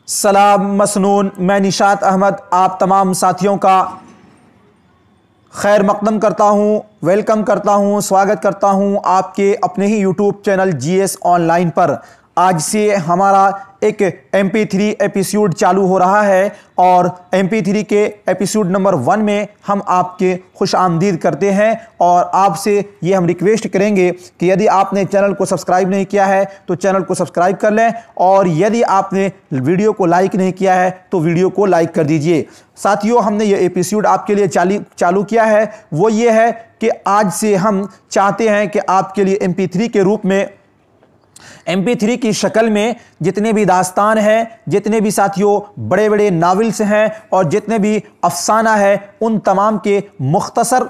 सलाम मसनून। मैं निशात अहमद आप तमाम साथियों का खैर मकदम करता हूँ, वेलकम करता हूँ, स्वागत करता हूँ आपके अपने ही यूट्यूब चैनल जीएस ऑनलाइन पर। आज से हमारा एक MP3 एपिसोड चालू हो रहा है और MP3 के एपिसोड नंबर 1 में हम आपके खुश आमदीद करते हैं और आपसे ये हम रिक्वेस्ट करेंगे कि यदि आपने चैनल को सब्सक्राइब नहीं किया है तो चैनल को सब्सक्राइब कर लें और यदि आपने वीडियो को लाइक नहीं किया है तो वीडियो को लाइक कर दीजिए। साथियों, हमने ये एपिसोड आपके लिए चालू किया है, वो ये है कि आज से हम चाहते हैं कि आपके लिए MP3 के रूप में MP3 की शक्ल में जितने भी दास्तान हैं, जितने भी साथियों बड़े बड़े नावल्स हैं और जितने भी अफसाना है, उन तमाम के मुख्तसर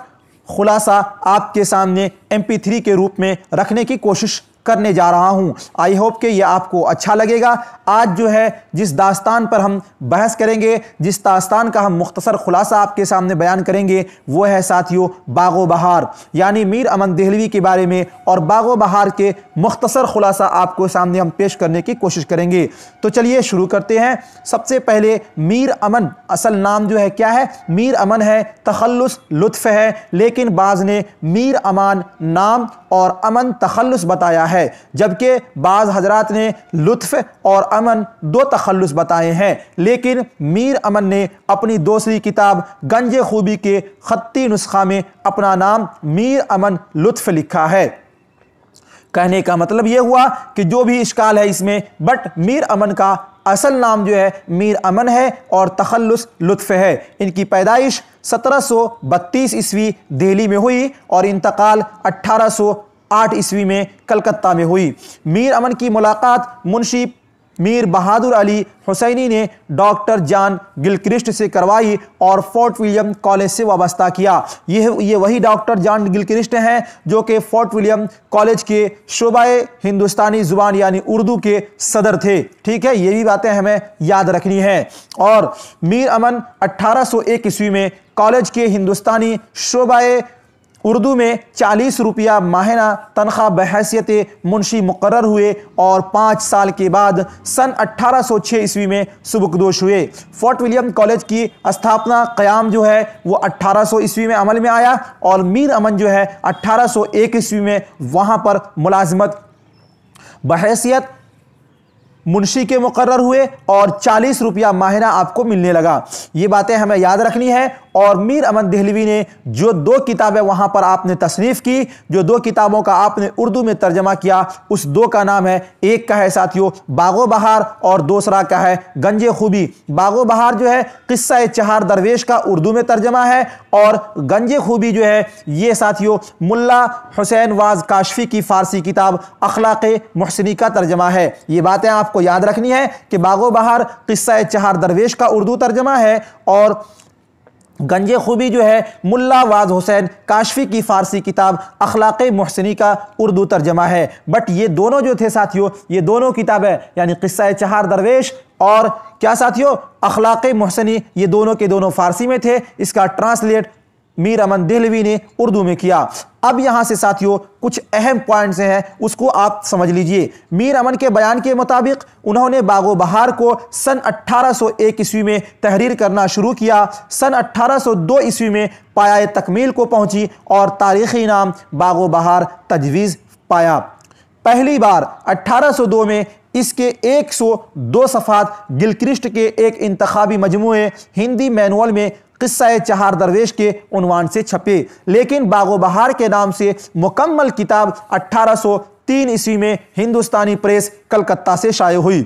खुलासा आपके सामने MP3 के रूप में रखने की कोशिश करने जा रहा हूं। आई होप कि ये आपको अच्छा लगेगा। आज जो है जिस दास्तान पर हम बहस करेंगे, जिस दास्तान का हम मुख्तसर खुलासा आपके सामने बयान करेंगे, वो है साथियों बागो बहार, यानी मीर अमन देहलवी के बारे में। और बागो बहार के मुख्तसर खुलासा आपको सामने हम पेश करने की कोशिश करेंगे। तो चलिए शुरू करते हैं। सबसे पहले मीर अमन असल नाम जो है क्या है? मीर अमन है, तखल्लुस लुत्फ है, लेकिन बाज़ ने मीर अमान नाम और अमन तखल्लुस बताया है, जबकि बाज़ हजरात ने लुत्फ और अमन दो तखल्लुस बताए हैं। लेकिन मीर अमन ने अपनी दूसरी किताब गंजे खूबी के खत्ती नुस्खा में अपना नाम मीर अमन लुत्फ लिखा है। कहने का मतलब यह हुआ कि जो भी इश्काल है इसमें, बट मीर अमन का असल नाम जो है मीर अमन है और तखल्लुस लुत्फ है। इनकी पैदाइश 1732 ईस्वी दिल्ली में हुई और इंतकाल 1808 ईस्वी में कलकत्ता में हुई। मीर अमन की मुलाकात मुंशी मीर बहादुर अली हुसैनी ने डॉक्टर जॉन गिलक्रिस्ट से करवाई और फोर्ट विलियम कॉलेज से वाबस्ता किया। ये वही डॉक्टर जॉन गिलक्रिस्ट हैं जो कि फोर्ट विलियम कॉलेज के शोबाए हिंदुस्तानी ज़ुबान यानी उर्दू के सदर थे। ठीक है, ये भी बातें हमें याद रखनी है। और मीर अमन 1801 ईस्वी में कॉलेज के हिंदुस्तानी शोबाए उर्दू में 40 रुपया माहिना तनख्वाह बहैसियत मुंशी मुकर्रर हुए और 5 साल के बाद सन 1806 ईस्वी में सुबकदोश हुए। फोर्ट विलियम कॉलेज की स्थापना क़याम जो है वो 1800 ईस्वी में अमल में आया और मीर अमन जो है 1801 ईस्वी में वहाँ पर मुलाजमत बहैसियत मुंशी के मुकर्रर हुए और 40 रुपया माहिना आपको मिलने लगा। ये बातें हमें याद रखनी है। और मीर अमन देहलवी ने जो 2 किताबें वहाँ पर आपने तसनीफ़ की, जो 2 किताबों का आपने उर्दू में तर्जमा किया, उस 2 का नाम है, एक का है साथियों बागो बहार और दूसरा का है गंजे खूबी। बागो बहार जो है किस्सा चहार दरवेश का उर्दू में तर्जमा है और गंजे खूबी जो है ये साथियों मुल्ला हुसैन वाज काशफी की फ़ारसी किताब अखलाक़े मुहसिनी का तर्जमा है। ये बातें आपको याद रखनी है कि बागो बहार किस्सा चहार दरवेश का उर्दू तर्जमा है और गंजे खूबी जो है मुल्ला वाज हुसैन काशफी की फ़ारसी किताब अखलाक़े मुहसिनी का उर्दू तर्जमा है। बट ये दोनों जो थे साथियों, ये दोनों किताबें यानी किस्सा चहार दरवेश और क्या साथियों अखलाक़े मुहसिनी, ये दोनों के दोनों फ़ारसी में थे। इसका ट्रांसलेट मीर अमन देहलवी ने उर्दू में किया। अब यहां से साथियों कुछ अहम पॉइंट्स हैं, उसको आप समझ लीजिए। मीर अमन के बयान के मुताबिक उन्होंने बागो बहार को सन 1801 ईस्वी में तहरीर करना शुरू किया। सन 1802 ईस्वी में पाया तकमील को पहुंची और तारीखी नाम बागो बहार तजवीज़ पाया। पहली बार 1802 में इसके 102 सफ़ात गिलक्रिस्ट के एक इंतखाबी मजमूए हिंदी मैनुअल में किस्सा चहार दरवेश के उन्वान से छपे, लेकिन बागो बहार के नाम से मुकम्मल किताब 1803 ईस्वी में हिंदुस्तानी प्रेस कलकत्ता से शाये हुई।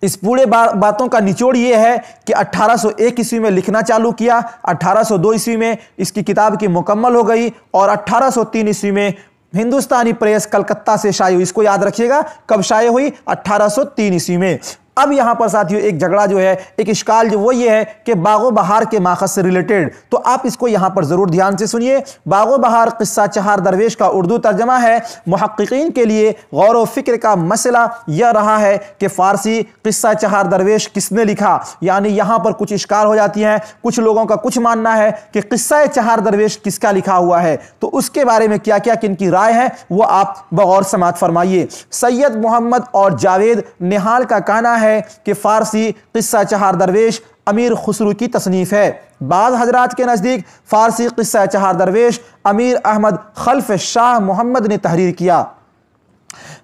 इस पूरे बातों का निचोड़ ये है कि 1801 ईस्वी में लिखना चालू किया, 1802 ईस्वी में इसकी किताब की मुकम्मल हो गई और 1803 ईस्वी में हिंदुस्तानी प्रेस कलकत्ता से शाये हुई। इसको याद रखिएगा, कब शाये हुई? 1803 ईस्वी में। अब यहां पर साथियों एक झगड़ा जो है, एक इश्काल जो वो ये है कि बागो बहार के माखज़ से रिलेटेड, तो आप इसको यहां पर जरूर ध्यान से सुनिए। बागो बहार किस्सा चहार दरवेश का उर्दू तर्जमा है। मुहक्किकीन के लिए गौर व फिक्र का मसला यह रहा है कि फ़ारसी किस्सा चहार दरवेश किसने लिखा, यानी यहां पर कुछ इश्काल हो जाती हैं। कुछ लोगों का कुछ मानना है कि किस्सा चहार दरवेश किसका लिखा हुआ है, तो उसके बारे में क्या क्या किनकी राय है वो आप बगौर समात फरमाइए। सैयद मोहम्मद और जावेद निहाल का कहना है है कि फ़ारसी किस्सा चहार दरवेश अमीर खुसरू की तसनीफ़ है। बाज़ हजरात के नज़दीक फ़ारसी किस्सा चहार दरवेश अमीर अहमद खल्फ शाह मोहम्मद ने तहरीर किया,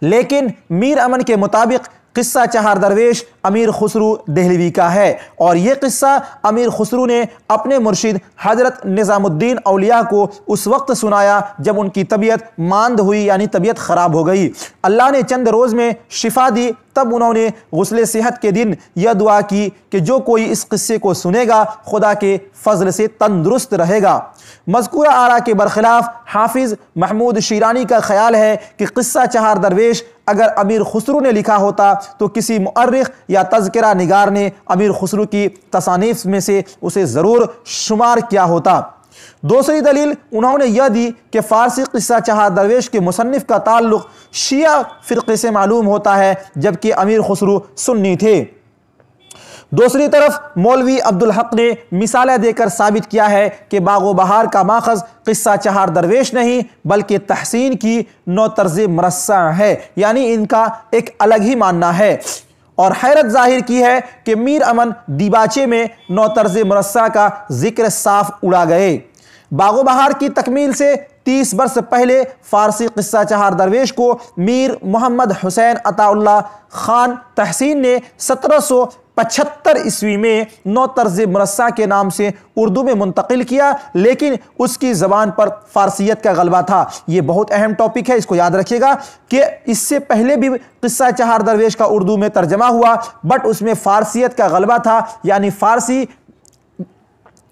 लेकिन मीर अमन के मुताबिक किस्सा चहार दरवेश अमीर खुसरू देहलवी का है और यह किस्सा अमीर खुसरू ने अपने मुर्शिद हजरत निज़ामुद्दीन औलिया को उस वक्त सुनाया जब उनकी तबीयत मांद हुई, यानी तबीयत ख़राब हो गई। अल्लाह ने चंद रोज़ में शिफा दी। तब उन्होंने गुस्ले सेहत के दिन यह दुआ की कि जो कोई इस किस्से को सुनेगा खुदा के फजल से तंदुरुस्त रहेगा। मज़कूरा आरा के बरखिलाफ हाफिज़ महमूद शीरानी का ख्याल है कि किस्सा चहार दरवेश अगर अमीर खुसरू ने लिखा होता तो किसी मुअर्रिख या तज़किरा निगार ने अमीर खुसरू की तसानीफ में से उसे ज़रूर शुमार किया होता। दूसरी दलील उन्होंने यह दी कि फ़ारसी किस्सा चहार दरवेश के मुसन्निफ़ का ताल्लुक़ शिया फ़िरक़े से मालूम होता है, जबकि अमीर खुसरू सुन्नी थे। दूसरी तरफ मौलवी अब्दुल हक ने मिसालें देकर साबित किया है कि बागो बहार का माखज़ किस्सा चहार दरवेश नहीं बल्कि तहसीन की नौ तर्ज़ मरस्सा है, यानी इनका एक अलग ही मानना है। और हैरत जाहिर की है कि मीर अमन दीबाचे में नौ तर्ज़ मरस्सा का जिक्र साफ उड़ा गए। बागो बहार की तकमील से 30 वर्ष पहले फ़ारसी किस्सा चहार दरवेश को मीर मोहम्मद हुसैन अताउल्लाह खान तहसीन ने 1775 ईस्वी में नौ तर्ज़ मरस्सा के नाम से उर्दू में मुंतकिल किया, लेकिन उसकी ज़बान पर फ़ारसियत का गलबा था। ये बहुत अहम टॉपिक है, इसको याद रखिएगा कि इससे पहले भी किस्सा चहार दरवेश का उर्दू में तर्जमा हुआ, बट उसमें फ़ारसियत का गलबा था, यानी फ़ारसी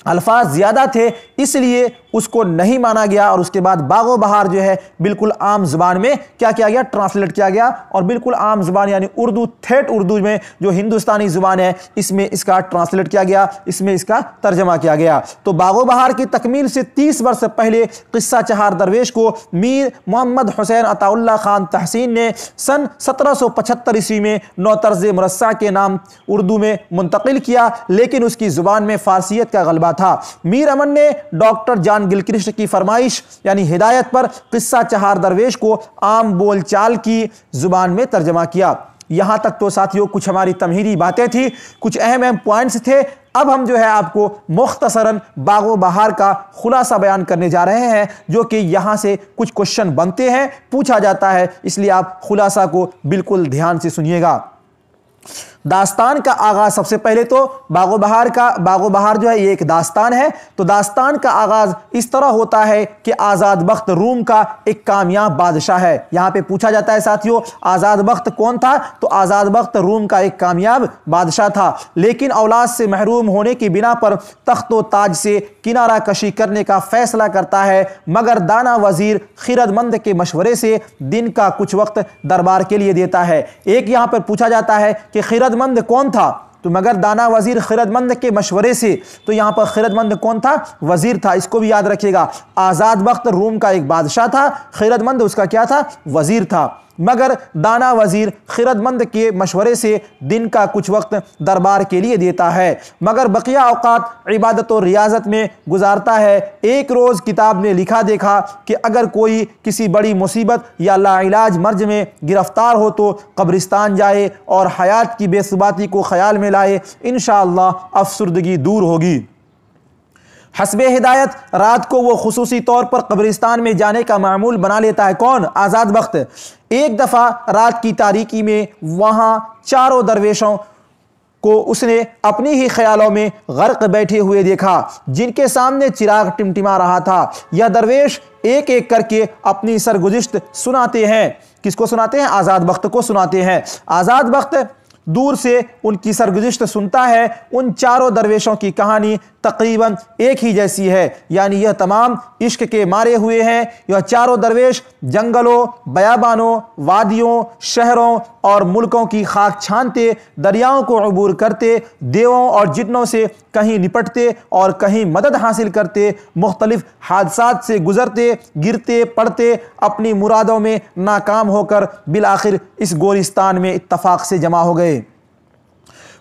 अल्फाज ज़्यादा थे, इसलिए उसको नहीं माना गया। और उसके बाद बागो बहार जो है बिल्कुल आम ज़ुबान में क्या किया गया, ट्रांसलेट किया गया, और बिल्कुल आम ज़ुबान यानी उर्दू, ठेठ उर्दू में जो हिंदुस्तानी ज़ुबान है इसमें इसका ट्रांसलेट किया गया, इसमें इसका तर्जमा किया गया। तो बागो बहार की तकमील से 30 वर्ष पहले किस्सा चहार दरवेश को मीर मोहम्मद हुसैन अताउल्लाह खान तहसीन ने सन 1775 ईस्वी में नौ तर्ज़ मरस्सा के नाम उर्दू में मुंतकिल किया, लेकिन उसकी ज़ुबान में फ़ारसियत का गलबा था। मीर अमन ने डॉक्टर जॉन गिलक्रिस्ट की फरमाइश यानी हिदायत पर किस्सा चहार दरवेश को आम बोलचाल की जुबान में तर्जमा किया। यहां तक तो साथियों कुछ हमारी तमहीदी बातें थी, कुछ अहम अहम पॉइंट्स थे। अब हम जो है आपको मुख्तसरन बागो बहार का खुलासा बयान करने जा रहे हैं, जो कि यहां से कुछ क्वेश्चन बनते हैं, पूछा जाता है, इसलिए आप खुलासा को बिल्कुल ध्यान से सुनिएगा। दास्तान का आगाज, सबसे पहले तो बागो बहार जो है ये एक दास्तान है। तो दास्तान का आगाज इस तरह होता है कि आज़ाद बख्त रूम का एक कामयाब बादशाह है। यहां पे पूछा जाता है साथियों आज़ाद बख्त कौन था, तो आज़ाद बख्त रूम का एक कामयाब बादशाह था, लेकिन औलाद से महरूम होने की बिना पर तख्त व ताज से किनारा कशी करने का फैसला करता है, मगर दाना वजीर खिरदमंद के मशवरे से दिन का कुछ वक्त दरबार के लिए देता है। एक यहां पर पूछा जाता है कि खिरदमंद कौन था, तो मगर दाना वजीर खिरदमंद के मशवरे से, तो यहां पर खिरदमंद कौन था, वजीर था। इसको भी याद रखिएगा, आज़ाद बख्त रूम का एक बादशाह था, खिरदमंद उसका क्या था, वजीर था, मगर दाना वजीर खिरदमंद के मशवरे से दिन का कुछ वक्त दरबार के लिए देता है, मगर बकिया औकात इबादत और रियाजत में गुजारता है। एक रोज़ किताब में लिखा देखा कि अगर कोई किसी बड़ी मुसीबत या लाइलाज मर्ज में गिरफ्तार हो तो कब्रिस्तान जाए और हयात की बेसुबाती को ख्याल में लाए, इंशाअल्लाह अफसुर्दगी दूर होगी। हस्बे हिदायत रात को वो खुसूसी तौर पर कब्रिस्तान में जाने का मामूल बना लेता है। कौन, आज़ाद बख्त। एक दफ़ा रात की तारीकी में वहाँ चारों दरवेशों को उसने अपनी ही ख्यालों में गर्क बैठे हुए देखा, जिनके सामने चिराग टिमटिमा रहा था। यह दरवेश एक एक करके अपनी सरगुज़िश्त सुनाते हैं। किसको सुनाते हैं, आज़ाद बख्त को सुनाते हैं। आज़ाद बख्त दूर से उनकी सरगुज़िश्त सुनता है। उन चारों दरवेशों की कहानी तकरीबन एक ही जैसी है, यानी यह तमाम इश्क के मारे हुए हैं। यह चारों दरवेश जंगलों, बयाबानों, वादियों, शहरों और मुल्कों की खाक छानते, दरियाओं को अबूर करते, देवों और जिन्नों से कहीं निपटते और कहीं मदद हासिल करते, मुख्तलिफ हादसात से गुजरते, गिरते पड़ते, अपनी मुरादों में नाकाम होकर बिलाखिर इस गोरिस्तान में इत्तफाक से जमा हो गए।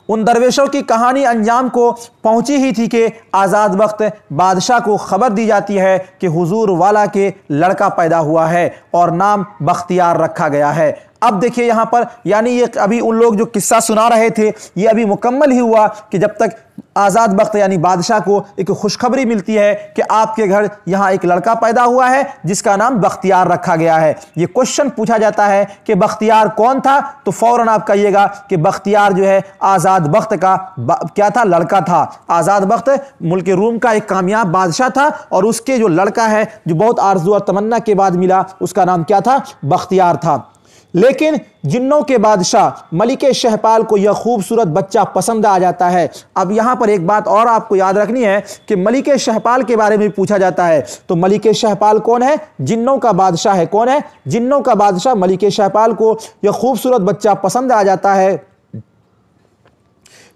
उन दरवेशों की कहानी अंजाम को पहुंची ही थी कि आज़ाद बख्त बादशाह को खबर दी जाती है कि हुजूर वाला के लड़का पैदा हुआ है और नाम बख्तियार रखा गया है। अब देखिए यहाँ पर, यानी ये अभी उन लोग जो किस्सा सुना रहे थे ये अभी मुकम्मल ही हुआ कि जब तक आज़ाद बख्त यानी बादशाह को एक खुशखबरी मिलती है कि आपके घर यहाँ एक लड़का पैदा हुआ है जिसका नाम बख्तियार रखा गया है। ये क्वेश्चन पूछा जाता है कि बख्तियार कौन था, तो फौरन आप कहिएगा कि बख्तियार जो है आज़ाद बख्त का क्या था, लड़का था। आज़ाद बख्त मुल्क रूम का एक कामयाब बादशाह था और उसके जो लड़का है जो बहुत आरज़ू और तमन्ना के बाद मिला उसका नाम क्या था, बख्तियार था। लेकिन जिन्नों के बादशाह मलिक शहपाल को यह खूबसूरत बच्चा पसंद आ जाता है। अब यहां पर एक बात और आपको याद रखनी है कि मलिक शहपाल के बारे में पूछा जाता है, तो मलिक शहपाल कौन है, जिन्नों का बादशाह है। कौन है, जिन्नों का बादशाह। मलिक शहपाल को यह खूबसूरत बच्चा पसंद आ जाता है।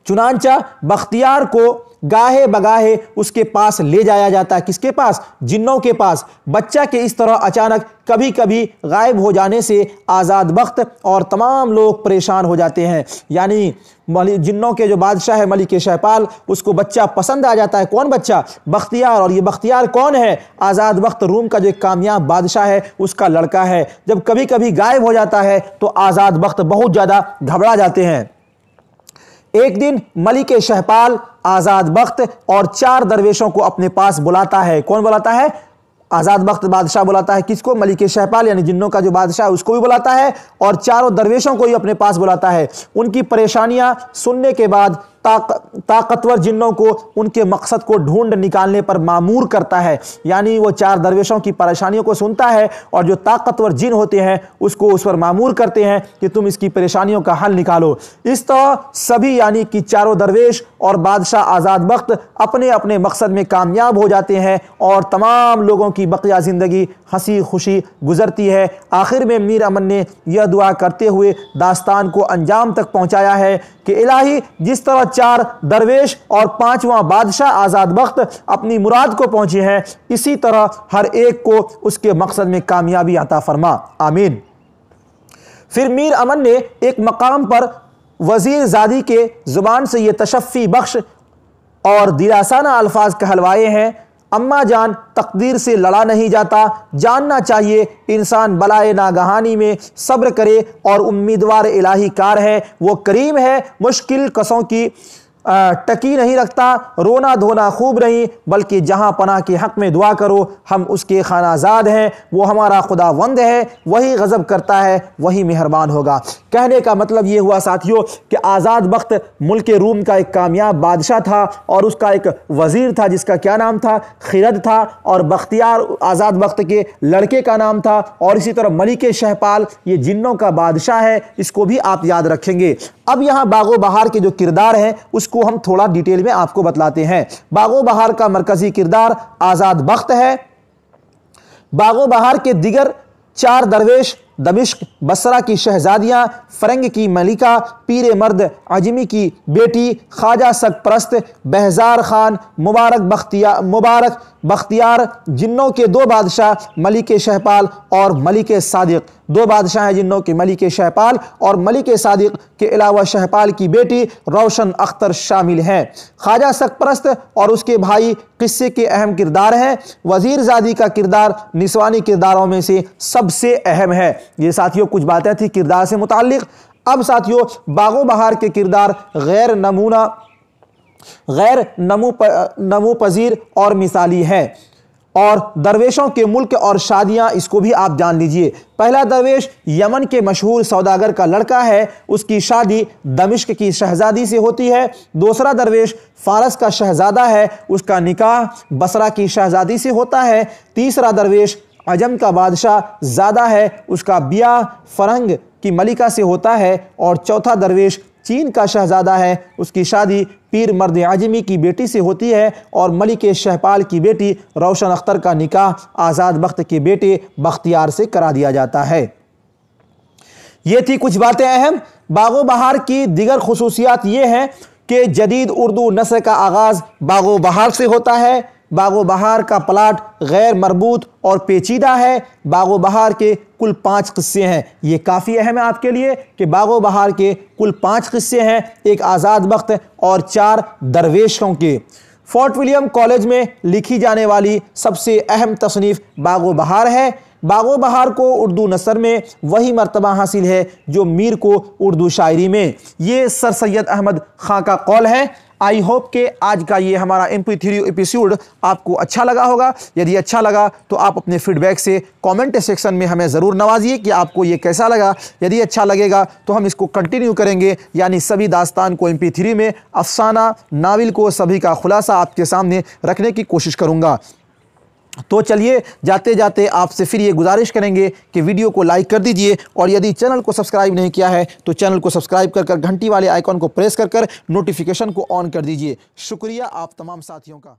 चुनांचा बख्तियार को गाहे बगाहे उसके पास ले जाया जाता है। किसके पास, जिन्नों के पास। बच्चा के इस तरह अचानक कभी कभी गायब हो जाने से आज़ाद बख्त और तमाम लोग परेशान हो जाते हैं। यानी जिन्नों के जो बादशाह है मलिक शहपाल, उसको बच्चा पसंद आ जाता है। कौन बच्चा, बख्तियार। और ये बख्तियार कौन है, आज़ाद बख्त रूम का जो कामयाब बादशाह है उसका लड़का है। जब कभी कभी गायब हो जाता है तो आज़ाद बख्त बहुत ज़्यादा घबरा जाते हैं। एक दिन मलिक शहपाल आज़ाद बख्त और 4 दरवेशों को अपने पास बुलाता है। कौन बुलाता है, आज़ाद बख्त बादशाह बुलाता है। किसको, मलिक शहपाल यानी जिन्नों का जो बादशाह है उसको भी बुलाता है और 4 दरवेशों को ही अपने पास बुलाता है। उनकी परेशानियां सुनने के बाद ताकतवर जिन्नों को उनके मकसद को ढूंढ निकालने पर मामूर करता है। यानी वो 4 दरवेशों की परेशानियों को सुनता है और जो ताकतवर जिन होते हैं उसको उस पर मामूर करते हैं कि तुम इसकी परेशानियों का हल निकालो। इस तरह सभी यानी कि 4 दरवेश और बादशाह आज़ाद बख्त अपने अपने मकसद में कामयाब हो जाते हैं और तमाम लोगों की बकिया ज़िंदगी हंसी खुशी गुजरती है। आखिर में मीर अमन ने यह दुआ करते हुए दास्तान को अंजाम तक पहुंचाया है कि इलाही, जिस तरह 4 दरवेश और 5वां बादशाह आज़ाद बख्त अपनी मुराद को पहुंचे हैं, इसी तरह हर एक को उसके मकसद में कामयाबी अता फरमा, आमीन। फिर मीर अमन ने एक मकाम पर वजीर ज़ादी के ज़ुबान से ये तशफ़ी बख्श और दिलासाना अल्फाज कहलवाए हैं, अम्मा जान, तकदीर से लड़ा नहीं जाता, जानना चाहिए इंसान बलाए नागहानी में सब्र करे और उम्मीदवार इलाही कार है। वो करीम है, मुश्किल कसों की टकी नहीं रखता, रोना धोना खूब नहीं, बल्कि जहां पनाह के हक़ में दुआ करो, हम उसके खानाजाद हैं। वो हमारा खुदावंद है, वही गज़ब करता है, वही मेहरबान होगा। कहने का मतलब ये हुआ साथियों कि आज़ाद बख्त मुल्क रूम का एक कामयाब बादशाह था और उसका एक वज़ीर था जिसका क्या नाम था, खिरद था, और बख्तियार आज़ाद बख्त के लड़के का नाम था। और इसी तरह मलिक शहपाल ये जिन्नों का बादशाह है, इसको भी आप याद रखेंगे। अब यहाँ बागो बहार के जो किरदार हैं उसको हम थोड़ा डिटेल में आपको बतलाते हैं। बागो बहार का मरकजी किरदार आज़ाद बख्त है। बागो बहार के दिगर 4 दरवेश दमिश्क, बसरा की शहजादियाँ, फ़रंग की मलिका, पीर मर्द अजमी की बेटी, ख्वाजा सरपरस्त बहजार खान, मुबारक बख्तियार, जिन्नों के 2 बादशाह मलिक शहपाल और मलिक सादिक। 2 बादशाह हैं जिन्नों के, मलिक शहपाल और मलिक सादिक के अलावा शहपाल की बेटी रोशन अख्तर शामिल हैं। ख्वाजा सरपरस्त और उसके भाई किस्से के अहम किरदार हैं। वज़ीर ज़ादी का किरदार निस्वानी किरदारों में से सबसे अहम है। ये साथियों कुछ बातें थी किरदार से मुताल्लिक। अब साथियों बागो बहार के किरदार गैर नमू पजीर और मिसाली है। और दरवेशों के मुल्क और शादियां, इसको भी आप जान लीजिए। पहला दरवेश यमन के मशहूर सौदागर का लड़का है, उसकी शादी दमिश्क की शहजादी से होती है। दूसरा दरवेश फारस का शहजादा है, उसका निकाह बसरा की शहजादी से होता है। तीसरा दरवेश अजम का बादशाह ज़्यादा है, उसका ब्याह फरंग की मलिका से होता है। और चौथा दरवेश चीन का शहजादा है, उसकी शादी पीर मर्द आजमी की बेटी से होती है। और मलिक शहपाल की बेटी रोशन अख्तर का निकाह आज़ाद बख्त के बेटे बख्तियार से करा दिया जाता है। ये थी कुछ बातें अहम। बागो बहार की दिगर खुसूसियात ये हैं कि जदीद उर्दू नस्र का आगाज़ बागो बहार से होता है। बागो बहार का प्लाट गैर मरबूत और पेचीदा है। बागो बहार के कुल 5 किस्से हैं। ये काफ़ी अहम है आपके लिए कि बागो बहार के कुल 5 किस्से हैं, एक आज़ाद बख्त और 4 दरवेशों के। फोर्ट विलियम कॉलेज में लिखी जाने वाली सबसे अहम तसनीफ़ बागो बहार है। बागो बहार को उर्दू नसर में वही मर्तबा हासिल है जो मीर को उर्दू शायरी में। ये सर सैयद अहमद खां का कौल है। आई होप कि आज का ये हमारा MP3 एपिसोड आपको अच्छा लगा होगा। यदि अच्छा लगा तो आप अपने फीडबैक से कमेंट सेक्शन में हमें ज़रूर नवाजिए कि आपको ये कैसा लगा। यदि अच्छा लगेगा तो हम इसको कंटिन्यू करेंगे, यानी सभी दास्तान को MP3 में, अफसाना नावल को सभी का खुलासा आपके सामने रखने की कोशिश करूँगा। तो चलिए जाते जाते आपसे फिर ये गुजारिश करेंगे कि वीडियो को लाइक कर दीजिए, और यदि चैनल को सब्सक्राइब नहीं किया है तो चैनल को सब्सक्राइब कर घंटी वाले आइकॉन को प्रेस कर नोटिफिकेशन को ऑन कर दीजिए। शुक्रिया आप तमाम साथियों का।